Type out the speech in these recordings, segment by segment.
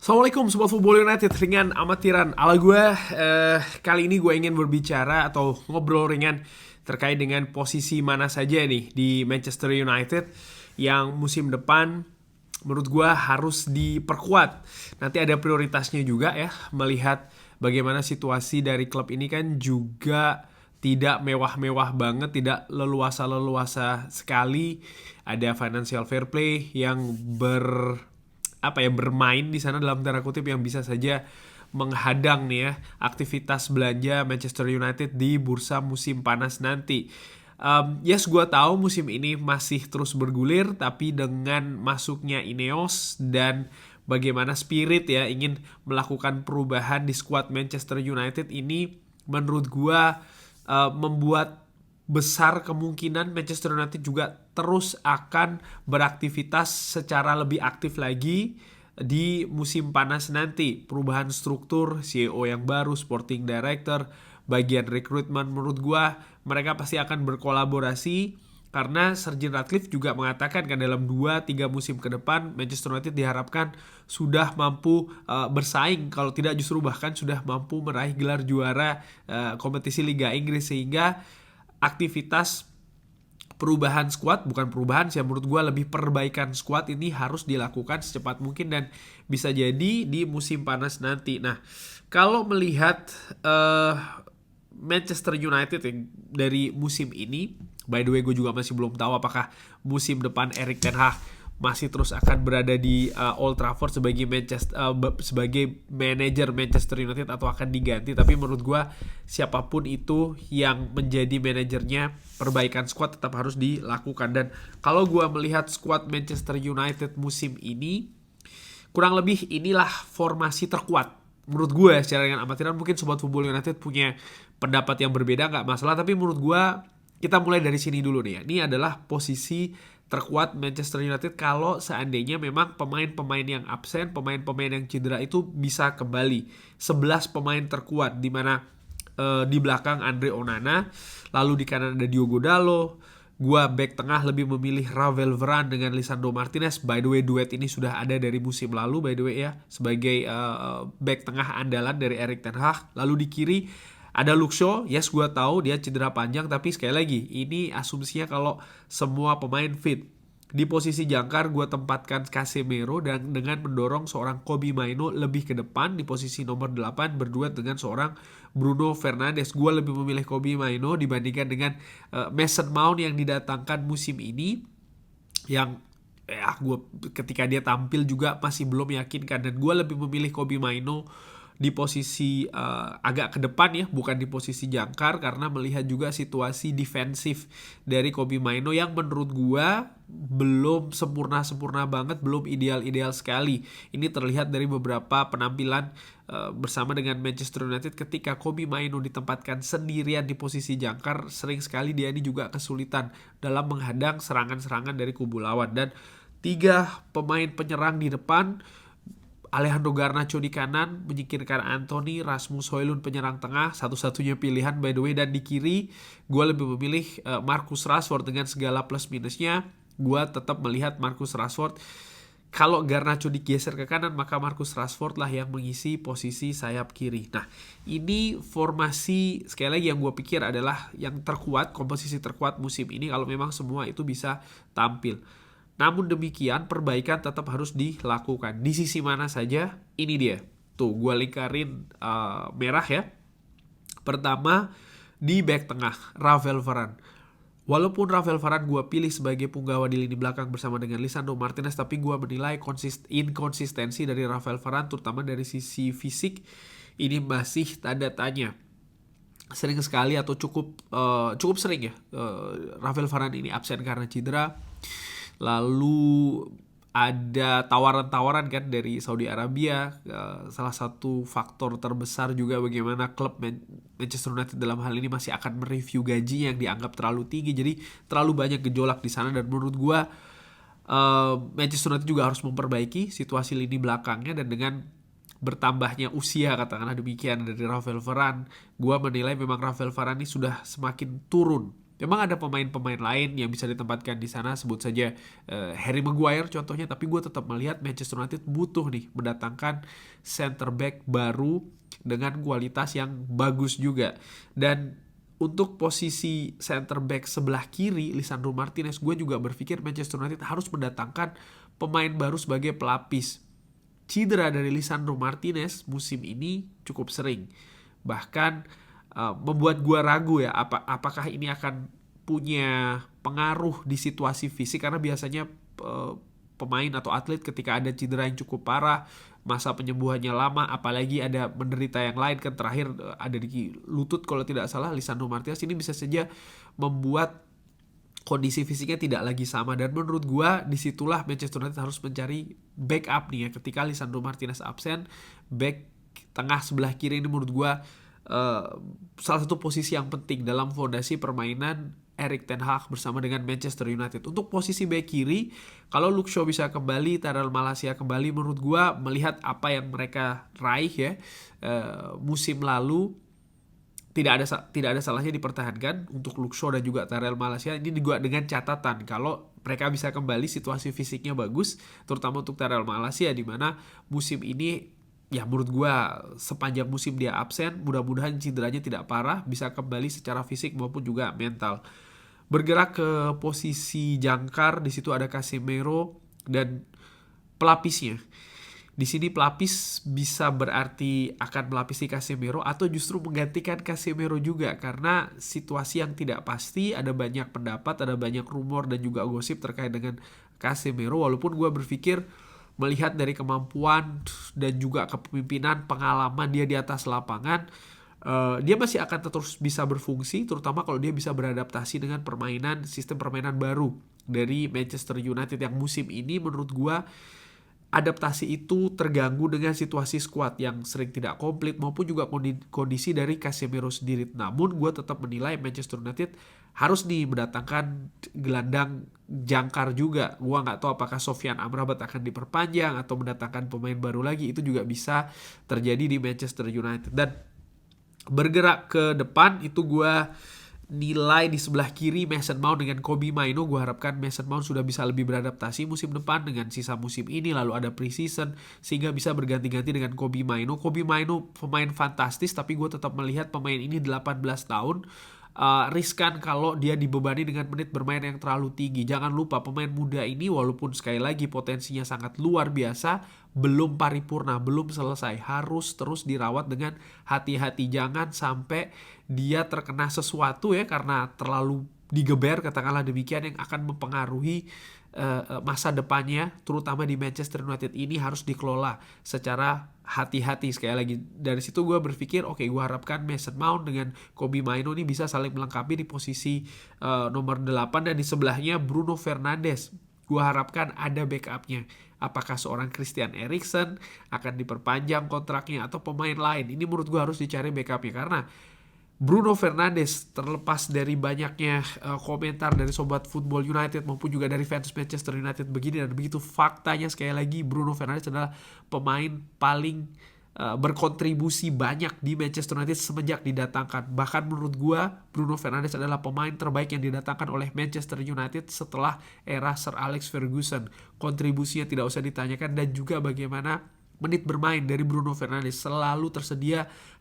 Assalamualaikum Sobat Football United dengan amatiran ala gue. Kali ini gue ingin berbicara atau ngobrol ringan terkait dengan posisi mana saja nih di Manchester United yang musim depan menurut gue harus diperkuat. Nanti ada prioritasnya juga ya, melihat bagaimana situasi dari klub ini kan juga tidak mewah-mewah banget, tidak leluasa-leluasa sekali. Ada financial fair play yang bermain di sana dalam tanda kutip yang bisa saja menghadang nih ya aktivitas belanja Manchester United di bursa musim panas nanti. Yes, gue tahu musim ini masih terus bergulir, tapi dengan masuknya Ineos dan bagaimana spirit ya ingin melakukan perubahan di skuad Manchester United ini, menurut gue membuat besar kemungkinan Manchester United juga terus akan beraktivitas secara lebih aktif lagi di musim panas nanti. Perubahan struktur, CEO yang baru, sporting director, bagian rekrutmen, menurut gua mereka pasti akan berkolaborasi karena Sir Jim Ratcliffe juga mengatakan kan dalam 2-3 musim ke depan Manchester United diharapkan sudah mampu bersaing, kalau tidak justru bahkan sudah mampu meraih gelar juara kompetisi Liga Inggris, sehingga aktivitas perubahan skuad, bukan perubahan sih menurut gue, lebih perbaikan skuad ini harus dilakukan secepat mungkin dan bisa jadi di musim panas nanti. Nah, kalau melihat Manchester United yang dari musim ini, by the way gue juga masih belum tahu apakah musim depan Erik ten Hag masih terus akan berada di Old Trafford sebagai manajer Manchester United atau akan diganti. Tapi menurut gue siapapun itu yang menjadi manajernya, perbaikan skuad tetap harus dilakukan. Dan kalau gue melihat skuad Manchester United musim ini, kurang lebih inilah formasi terkuat menurut gue secara dengan amatiran. Mungkin Sobat Football United punya pendapat yang berbeda, gak masalah, tapi menurut gue kita mulai dari sini dulu nih ya. Ini adalah posisi terkuat Manchester United kalau seandainya memang pemain-pemain yang absen, pemain-pemain yang cedera itu bisa kembali. 11 pemain terkuat, di mana di belakang Andre Onana, lalu di kanan ada Diogo Dalot. Gua back tengah lebih memilih Ravel Varane dengan Lisandro Martinez. By the way, duet ini sudah ada dari musim lalu by the way ya, sebagai back tengah andalan dari Erik ten Hag. Lalu di kiri ada Luke Shaw. Yes, gue tahu dia cedera panjang, tapi sekali lagi ini asumsinya kalau semua pemain fit. Di posisi jangkar gue tempatkan Casemiro dan dengan mendorong seorang Kobbie Mainoo lebih ke depan di posisi nomor 8 berduet dengan seorang Bruno Fernandes. Gue lebih memilih Kobbie Mainoo dibandingkan dengan Mason Mount yang didatangkan musim ini, yang gue ketika dia tampil juga masih belum meyakinkan, dan gue lebih memilih Kobbie Mainoo di posisi agak ke depan ya, bukan di posisi jangkar, karena melihat juga situasi defensif dari Kobbie Mainoo yang menurut gua belum sempurna banget, belum ideal sekali. Ini terlihat dari beberapa penampilan bersama dengan Manchester United. Ketika Kobbie Mainoo ditempatkan sendirian di posisi jangkar, sering sekali dia ini juga kesulitan dalam menghadang serangan-serangan dari kubu lawan. Dan 3 pemain penyerang di depan, Alejandro Garnacho di kanan, menyingkirkan Anthony, Rasmus Højlund penyerang tengah, satu-satunya pilihan by the way. Dan di kiri, gue lebih memilih Marcus Rashford dengan segala plus minusnya. Gue tetap melihat Marcus Rashford. Kalau Garnacho digeser ke kanan, maka Marcus Rashford lah yang mengisi posisi sayap kiri. Nah, ini formasi sekali lagi yang gue pikir adalah yang terkuat, komposisi terkuat musim ini kalau memang semua itu bisa tampil. Namun demikian, perbaikan tetap harus dilakukan. Di sisi mana saja? Ini dia. Tuh, gue lingkarin merah ya. Pertama, di back tengah, Ravel Varane. Walaupun Ravel Varane gue pilih sebagai punggawa di lini belakang bersama dengan Lisandro Martinez, tapi gue menilai inkonsistensi dari Ravel Varane, terutama dari sisi fisik, ini masih tanda tanya. Sering sekali atau cukup sering ya, Ravel Varane ini absen karena cedera. Lalu ada tawaran-tawaran kan dari Saudi Arabia. Salah satu faktor terbesar juga bagaimana klub Manchester United dalam hal ini masih akan mereview gaji yang dianggap terlalu tinggi. Jadi terlalu banyak gejolak di sana, dan menurut gue Manchester United juga harus memperbaiki situasi lini belakangnya. Dan dengan bertambahnya usia, katakanlah demikian, dari Ravel Varane, gue menilai memang Ravel Varane ini sudah semakin turun Memang ada pemain-pemain lain yang bisa ditempatkan di sana, sebut saja Harry Maguire contohnya, tapi gue tetap melihat Manchester United butuh nih mendatangkan center back baru dengan kualitas yang bagus juga. Dan untuk posisi center back sebelah kiri, Lisandro Martinez, gue juga berpikir Manchester United harus mendatangkan pemain baru sebagai pelapis. Cedera dari Lisandro Martinez musim ini cukup sering. Bahkan membuat gue ragu ya, apakah ini akan punya pengaruh di situasi fisik, karena biasanya pemain atau atlet ketika ada cedera yang cukup parah, masa penyembuhannya lama, apalagi ada menderita yang lain kan, terakhir ada di lutut kalau tidak salah Lisandro Martinez, ini bisa saja membuat kondisi fisiknya tidak lagi sama. Dan menurut gua disitulah Manchester United harus mencari backup nih ya, ketika Lisandro Martinez absen, back tengah sebelah kiri ini menurut gua salah satu posisi yang penting dalam fondasi permainan Erik ten Hag bersama dengan Manchester United. Untuk posisi bek kiri, kalau Luke Shaw bisa kembali, Tyrell Malacia kembali, menurut gua melihat apa yang mereka raih ya musim lalu, tidak ada salahnya dipertahankan untuk Luke Shaw dan juga Tyrell Malacia. Ini juga dengan catatan kalau mereka bisa kembali, situasi fisiknya bagus, terutama untuk Tyrell Malacia, di mana musim ini ya menurut gue sepanjang musim dia absen, mudah-mudahan cederanya tidak parah, bisa kembali secara fisik maupun juga mental. Bergerak ke posisi jangkar, di situ ada Casemiro dan pelapisnya. Di sini pelapis bisa berarti akan melapisi Casemiro atau justru menggantikan Casemiro juga, karena situasi yang tidak pasti, ada banyak pendapat, ada banyak rumor dan juga gosip terkait dengan Casemiro. Walaupun gue berpikir melihat dari kemampuan dan juga kepemimpinan, pengalaman dia di atas lapangan, dia masih akan terus bisa berfungsi, terutama kalau dia bisa beradaptasi dengan sistem permainan baru dari Manchester United yang musim ini menurut gua adaptasi itu terganggu dengan situasi skuad yang sering tidak komplit maupun juga kondisi dari Casemiro sendiri. Namun gue tetap menilai Manchester United harus mendatangkan gelandang jangkar juga. Gue nggak tahu apakah Sofyan Amrabat akan diperpanjang atau mendatangkan pemain baru lagi. Itu juga bisa terjadi di Manchester United. Dan bergerak ke depan itu gue nilai di sebelah kiri Mason Mount dengan Kobbie Mainoo. Gue harapkan Mason Mount sudah bisa lebih beradaptasi musim depan dengan sisa musim ini, lalu ada pre-season, sehingga bisa berganti-ganti dengan Kobbie Mainoo. Kobbie Mainoo pemain fantastis, tapi gue tetap melihat pemain ini 18 tahun, riskan kalau dia dibebani dengan menit bermain yang terlalu tinggi. Jangan lupa pemain muda ini walaupun sekali lagi potensinya sangat luar biasa, belum paripurna, belum selesai, harus terus dirawat dengan hati-hati. Jangan sampai dia terkena sesuatu ya karena terlalu digeber, katakanlah demikian, yang akan mempengaruhi masa depannya, terutama di Manchester United ini harus dikelola secara hati-hati. Sekali lagi dari situ gue berpikir oke, gue harapkan Mason Mount dengan Kobbie Mainoo ini bisa saling melengkapi di posisi nomor 8, dan di sebelahnya Bruno Fernandes. Gue harapkan ada backupnya. Apakah seorang Christian Eriksen akan diperpanjang kontraknya atau pemain lain? Ini menurut gue harus dicari backupnya, karena Bruno Fernandes, terlepas dari banyaknya komentar dari sobat Football United maupun juga dari fans Manchester United begini dan begitu, faktanya sekali lagi Bruno Fernandes adalah pemain paling berkontribusi banyak di Manchester United semenjak didatangkan. Bahkan menurut gua Bruno Fernandes adalah pemain terbaik yang didatangkan oleh Manchester United setelah era Sir Alex Ferguson. Kontribusinya tidak usah ditanyakan, dan juga bagaimana menit bermain dari Bruno Fernandes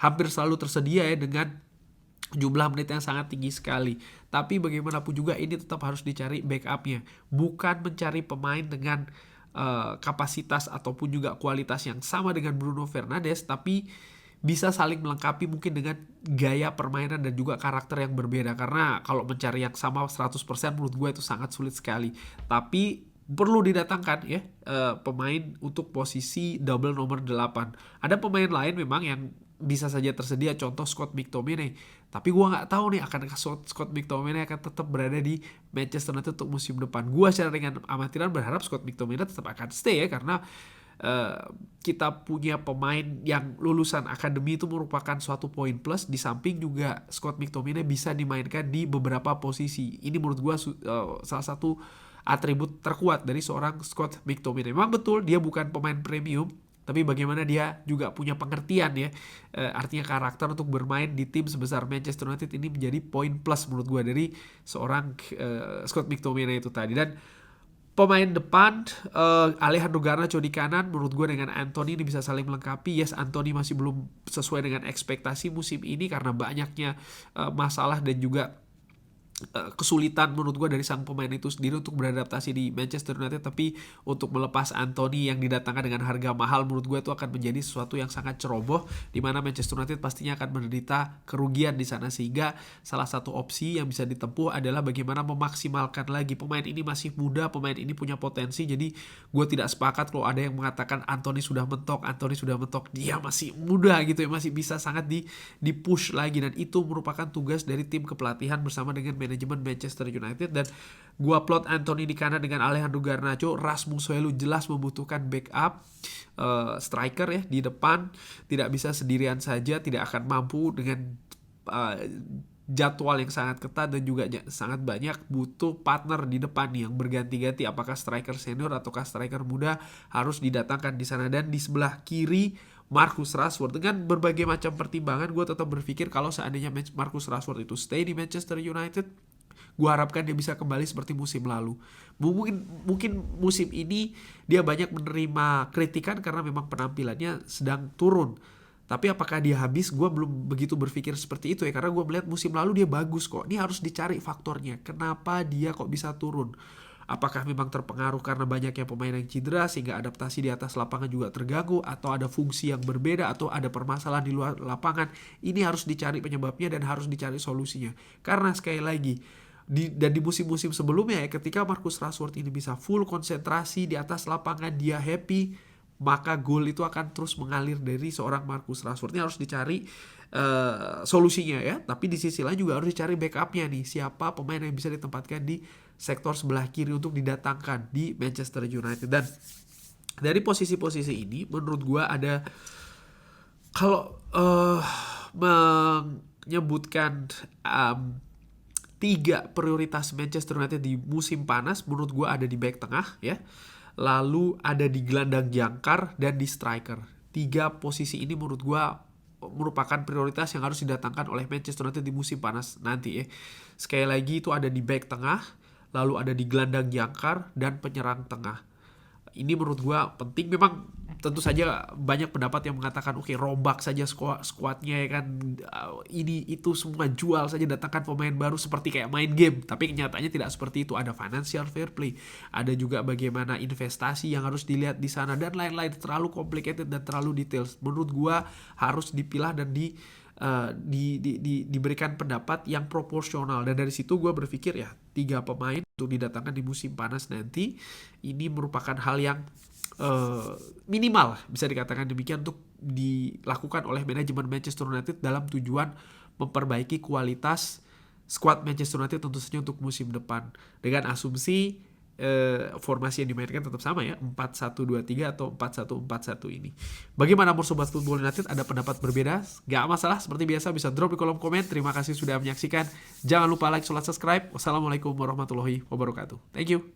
hampir selalu tersedia ya, dengan jumlah menit yang sangat tinggi sekali. Tapi bagaimanapun juga ini tetap harus dicari backupnya, bukan mencari pemain dengan kapasitas ataupun juga kualitas yang sama dengan Bruno Fernandes, tapi bisa saling melengkapi mungkin dengan gaya permainan dan juga karakter yang berbeda. Karena kalau mencari yang sama 100% menurut gue itu sangat sulit sekali. Tapi perlu didatangkan ya pemain untuk posisi double nomor 8. Ada pemain lain memang yang bisa saja tersedia, contoh Scott McTominay. Tapi gue nggak tahu nih akankah Scott McTominay akan tetap berada di Manchester United untuk musim depan. Gue secara dengan amatiran berharap Scott McTominay tetap akan stay ya, karena kita punya pemain yang lulusan akademi itu merupakan suatu poin plus. Di samping juga Scott McTominay bisa dimainkan di beberapa posisi. Ini menurut gue salah satu atribut terkuat dari seorang Scott McTominay. Memang betul dia bukan pemain premium, tapi bagaimana dia juga punya pengertian ya, artinya karakter untuk bermain di tim sebesar Manchester United ini menjadi poin plus menurut gue dari seorang Scott McTominay itu tadi. Dan pemain depan, Alejandro Garnacho di kanan, menurut gue dengan Anthony ini bisa saling melengkapi. Yes, Anthony masih belum sesuai dengan ekspektasi musim ini karena banyaknya masalah dan juga kesulitan menurut gue dari sang pemain itu sendiri untuk beradaptasi di Manchester United. Tapi untuk melepas Anthony yang didatangkan dengan harga mahal, menurut gue itu akan menjadi sesuatu yang sangat ceroboh, di mana Manchester United pastinya akan menderita kerugian di sana. Sehingga salah satu opsi yang bisa ditempuh adalah bagaimana memaksimalkan lagi pemain ini. Masih muda, pemain ini punya potensi. Jadi gue tidak sepakat kalau ada yang mengatakan Anthony sudah mentok, dia masih muda gitu ya, masih bisa sangat di push lagi. Dan itu merupakan tugas dari tim kepelatihan bersama dengan manajemen Manchester United. Dan gua plot Anthony di kanan dengan Alejandro Garnacho. Rasmus Højlund jelas membutuhkan backup striker ya di depan, tidak bisa sendirian saja, tidak akan mampu dengan jadwal yang sangat ketat dan juga sangat banyak, butuh partner di depan yang berganti-ganti, apakah striker senior ataukah striker muda harus didatangkan di sana. Dan di sebelah kiri Marcus Rashford. Dengan berbagai macam pertimbangan, gue tetap berpikir kalau seandainya Marcus Rashford itu stay di Manchester United, gue harapkan dia bisa kembali seperti musim lalu. Mungkin musim ini dia banyak menerima kritikan karena memang penampilannya sedang turun. Tapi apakah dia habis? Gue belum begitu berpikir seperti itu ya. Karena gue melihat musim lalu dia bagus kok. Ini harus dicari faktornya. Kenapa dia kok bisa turun? Apakah memang terpengaruh karena banyaknya pemain yang cedera sehingga adaptasi di atas lapangan juga terganggu, atau ada fungsi yang berbeda, atau ada permasalahan di luar lapangan? Ini harus dicari penyebabnya dan harus dicari solusinya. Karena sekali lagi, di musim-musim sebelumnya ya, ketika Marcus Rashford ini bisa full konsentrasi di atas lapangan, dia happy, maka gol itu akan terus mengalir dari seorang Marcus Rashford. Ini harus dicari solusinya ya. Tapi di sisi lain juga harus dicari backupnya nih. Siapa pemain yang bisa ditempatkan di sektor sebelah kiri untuk didatangkan di Manchester United. Dan dari posisi-posisi ini menurut gue ada, kalau menyebutkan 3 prioritas Manchester United di musim panas, menurut gue ada di back tengah ya, lalu ada di gelandang jangkar dan di striker. 3 posisi ini menurut gue merupakan prioritas yang harus didatangkan oleh Manchester United di musim panas nanti ya. Sekali lagi itu ada di back tengah, lalu ada di gelandang jangkar dan penyerang tengah. Ini menurut gue penting. Memang tentu saja banyak pendapat yang mengatakan oke, rombak saja squadnya ya kan, ini itu semua jual saja, datangkan pemain baru seperti kayak main game. Tapi kenyataannya tidak seperti itu. Ada financial fair play, ada juga bagaimana investasi yang harus dilihat di sana dan lain-lain. Terlalu complicated dan terlalu details. Menurut gue harus dipilah dan diberikan pendapat yang proporsional. Dan dari situ gue berpikir ya, 3 pemain untuk didatangkan di musim panas nanti ini merupakan hal yang minimal, bisa dikatakan demikian, untuk dilakukan oleh manajemen Manchester United dalam tujuan memperbaiki kualitas squad Manchester United tentu saja untuk musim depan. Dengan asumsi formasi yang dimainkan tetap sama ya, 4-1-2-3 atau 4-1-4-1 ini. Bagaimana menurut Sobat Football United? Ada pendapat berbeda? Gak masalah, seperti biasa bisa drop di kolom komen. Terima kasih sudah menyaksikan. Jangan lupa like, subscribe. Wassalamualaikum warahmatullahi wabarakatuh. Thank you.